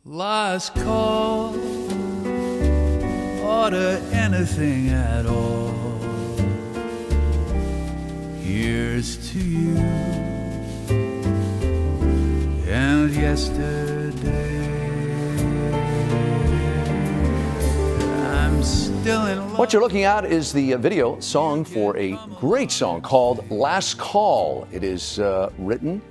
Last call, order anything at all. Here's to you and yesterday. I'm still in love. What you're looking at is the video song for a great song called Last Call. It is written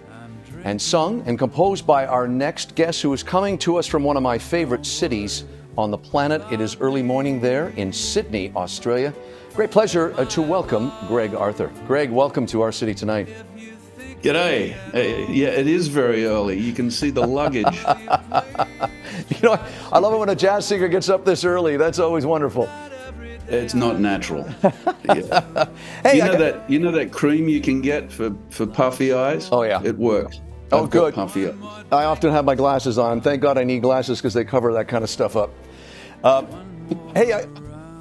and sung and composed by our next guest, who is coming to us from one of my favorite cities on the planet. It is early morning there in Sydney, Australia. Great pleasure to welcome Gregg Arthur. Gregg, welcome to our city tonight. G'day. Yeah, it is very early. You can see the luggage. You know, I love it when a jazz singer gets up this early. That's always wonderful. It's not natural. Yeah. Hey, you know that cream you can get for puffy eyes? Oh, yeah. It works. Oh, I've got good. puffy eyes. I often have my glasses on. Thank God I need glasses because they cover that kind of stuff up. Hey,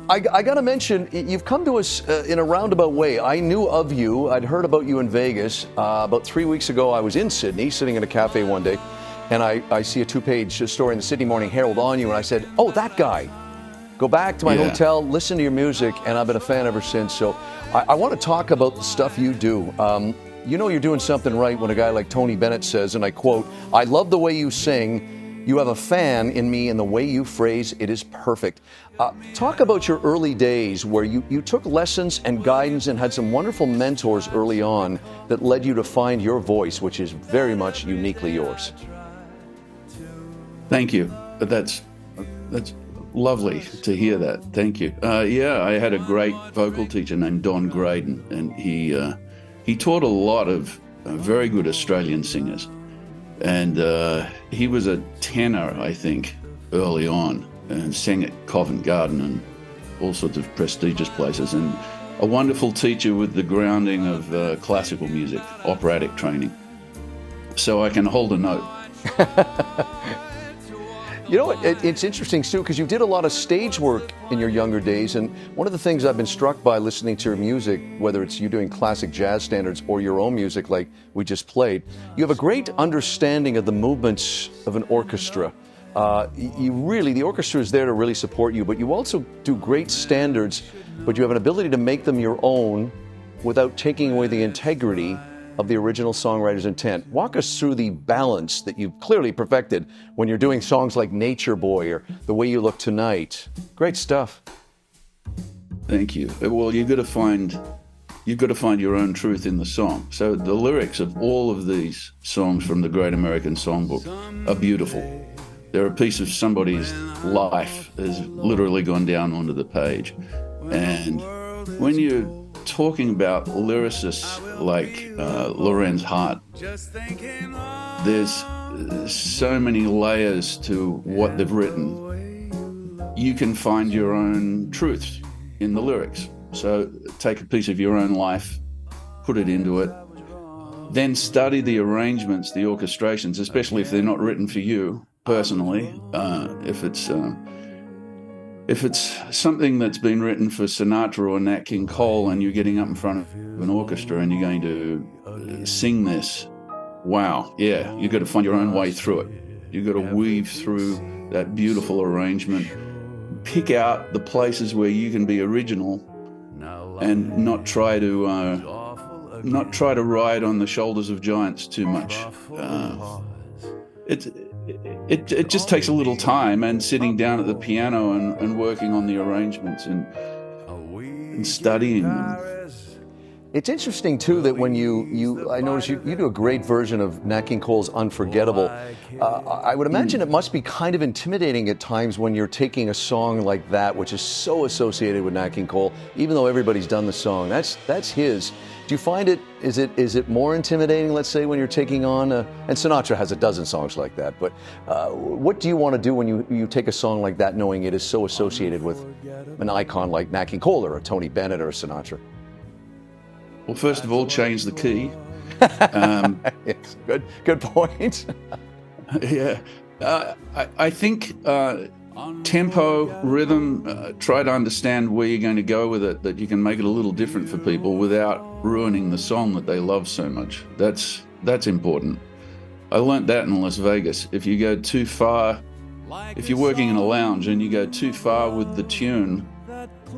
I got to mention, you've come to us in a roundabout way. I knew of you. I'd heard about you in Vegas. About 3 weeks ago, I was in Sydney, sitting in a cafe one day, and I see a two-page story in the Sydney Morning Herald on you, and I said, oh, that guy. Go back to my hotel, listen to your music, and I've been a fan ever since. So I want to talk about the stuff you do. You know you're doing something right when a guy like Tony Bennett says, and I quote, "I love the way you sing. You have a fan in me, and the way you phrase, it is perfect." Talk about your early days where you took lessons and guidance and had some wonderful mentors early on that led you to find your voice, which is very much uniquely yours. Thank you. That's lovely to hear that. Thank you. Yeah, I had a great vocal teacher named Don Graydon, and he taught a lot of very good Australian singers. And he was a tenor, I think, early on, and sang at Covent Garden and all sorts of prestigious places. And a wonderful teacher with the grounding of classical music, operatic training. So I can hold a note. You know, it's interesting, Stu, because you did a lot of stage work in your younger days, and one of the things I've been struck by listening to your music, whether it's you doing classic jazz standards or your own music like we just played, you have a great understanding of the movements of an orchestra. The orchestra is there to really support you, but you also do great standards, but you have an ability to make them your own without taking away the integrity of the original songwriter's intent. Walk us through the balance that you've clearly perfected when you're doing songs like Nature Boy or The Way You Look Tonight. Great stuff. Thank you. Well, you've got to find your own truth in the song. So the lyrics of all of these songs from the Great American Songbook are beautiful. They're a piece of somebody's life has literally gone down onto the page. And when you're talking about lyricists like Lorenz Hart, there's so many layers to what they've written. You can find your own truth in the lyrics. So take a piece of your own life, put it into it, then study the arrangements, the orchestrations, especially if they're not written for you personally. If it's something that's been written for Sinatra or Nat King Cole and you're getting up in front of an orchestra and you're going to sing this, wow, yeah, you've got to find your own way through it. You've got to weave through that beautiful arrangement, pick out the places where you can be original and not try to ride on the shoulders of giants too much. It just takes a little time and sitting down at the piano and working on the arrangements and studying them. It's interesting, too, that when I notice you do a great version of Nat King Cole's Unforgettable. I would imagine it must be kind of intimidating at times when you're taking a song like that, which is so associated with Nat King Cole, even though everybody's done the song. That's his. Do you find is it more intimidating, let's say, when you're taking on, and Sinatra has a dozen songs like that, but what do you want to do when you take a song like that, knowing it is so associated with an icon like Nat King Cole or a Tony Bennett or a Sinatra? Well, first of all, change the key. Yes, good point. Yeah. I think tempo, rhythm, try to understand where you're going to go with it, that you can make it a little different for people without ruining the song that they love so much. That's important. I learnt that in Las Vegas. If you go too far if you're working in a lounge and you go too far with the tune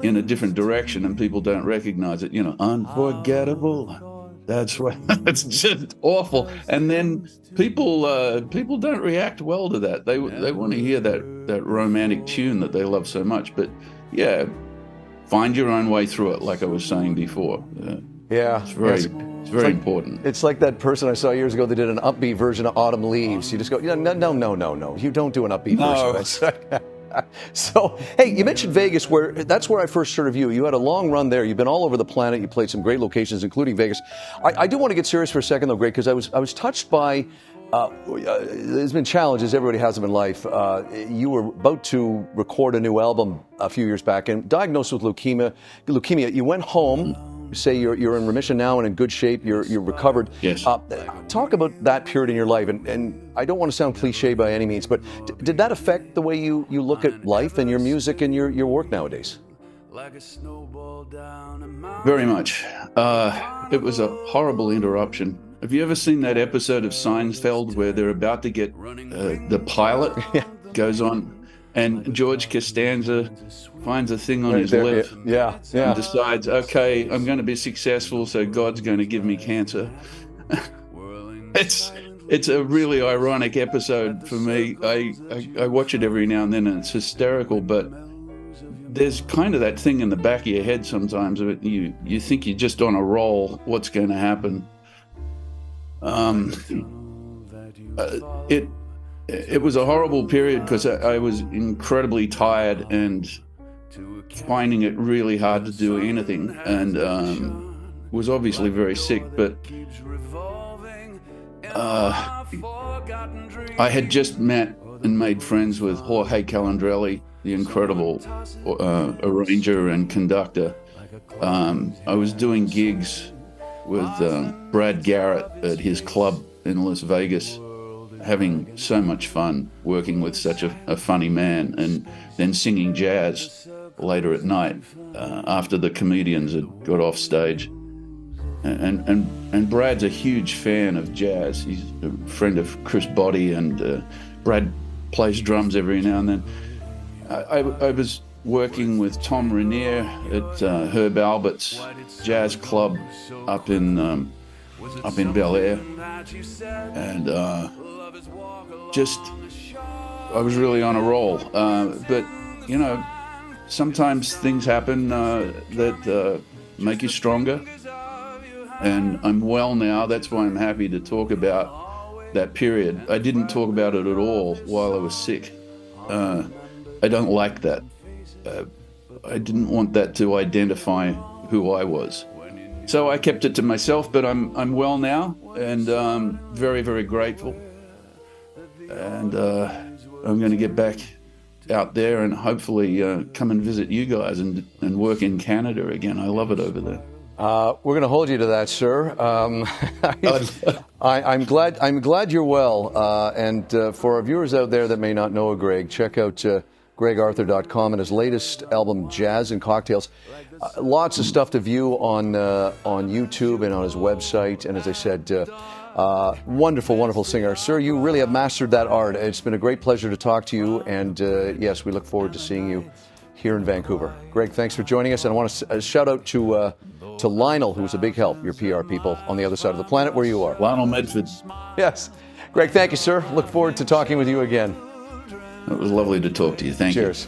in a different direction and people don't recognize it, unforgettable. That's right. It's just awful. And then people don't react well to that. They want to hear that romantic tune that they love so much. But yeah, find your own way through it, like I was saying before. Yeah. It's very important. It's like that person I saw years ago that did an upbeat version of Autumn Leaves. You just go, no. You don't do an upbeat version. So, hey, you mentioned Vegas, that's where I first heard of you. You had a long run there. You've been all over the planet. You played some great locations, including Vegas. I do want to get serious for a second, though, Greg, because I was touched by. There's been challenges. Everybody has them in life. You were about to record a new album a few years back, and diagnosed with leukemia. You went home. You say you're in remission now and in good shape. You're recovered. Yes. Talk about that period in your life, and I don't want to sound cliche by any means, but did that affect the way you look at life and your music and your work nowadays? Very much. It was a horrible interruption. Have you ever seen that episode of Seinfeld where they're about to get the pilot goes on, and George Costanza finds a thing on his lip and decides, okay, I'm going to be successful, so God's going to give me cancer. It's a really ironic episode for me. I watch it every now and then, and it's hysterical, but there's kind of that thing in the back of your head sometimes. You think you're just on a roll. What's going to happen? It was a horrible period because I was incredibly tired and finding it really hard to do anything, and was obviously very sick. But I had just met and made friends with Jorge Calandrelli, the incredible arranger and conductor. I was doing gigs with Brad Garrett at his club in Las Vegas, having so much fun working with such a funny man, and then singing jazz later at night after the comedians had got off stage. And Brad's a huge fan of jazz. He's a friend of Chris Boddy, and Brad plays drums every now and then. I was working with Tom Rainier at Herb Albert's jazz club up in Bel Air, and I was really on a roll. But sometimes things happen that make you stronger. And I'm well now. That's why I'm happy to talk about that period. I didn't talk about it at all while I was sick. I don't like that. I didn't want that to identify who I was. So I kept it to myself, but I'm well now, and very, very grateful. And I'm going to get back out there and hopefully come and visit you guys and work in Canada again. I love it over there. We're going to hold you to that, sir. I'm glad you're well. And for our viewers out there that may not know Greg, check out GreggArthur.com and his latest album, Jazz and Cocktails. Lots of stuff to view on YouTube and on his website. And as I said, wonderful, wonderful singer. Sir, you really have mastered that art. It's been a great pleasure to talk to you. And yes, we look forward to seeing you here in Vancouver. Greg, thanks for joining us. And I want to shout out to Lionel, who's a big help, your PR people on the other side of the planet where you are. Lionel Medford. Yes. Greg, thank you, sir. Look forward to talking with you again. It was lovely to talk to you. Thank you. Cheers.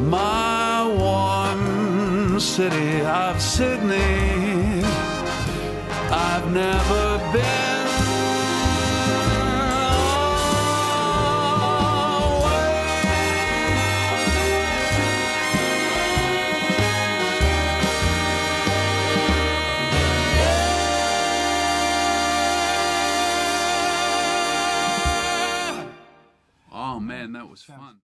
My one city of Sydney, I've never been. Oh man, that was fun.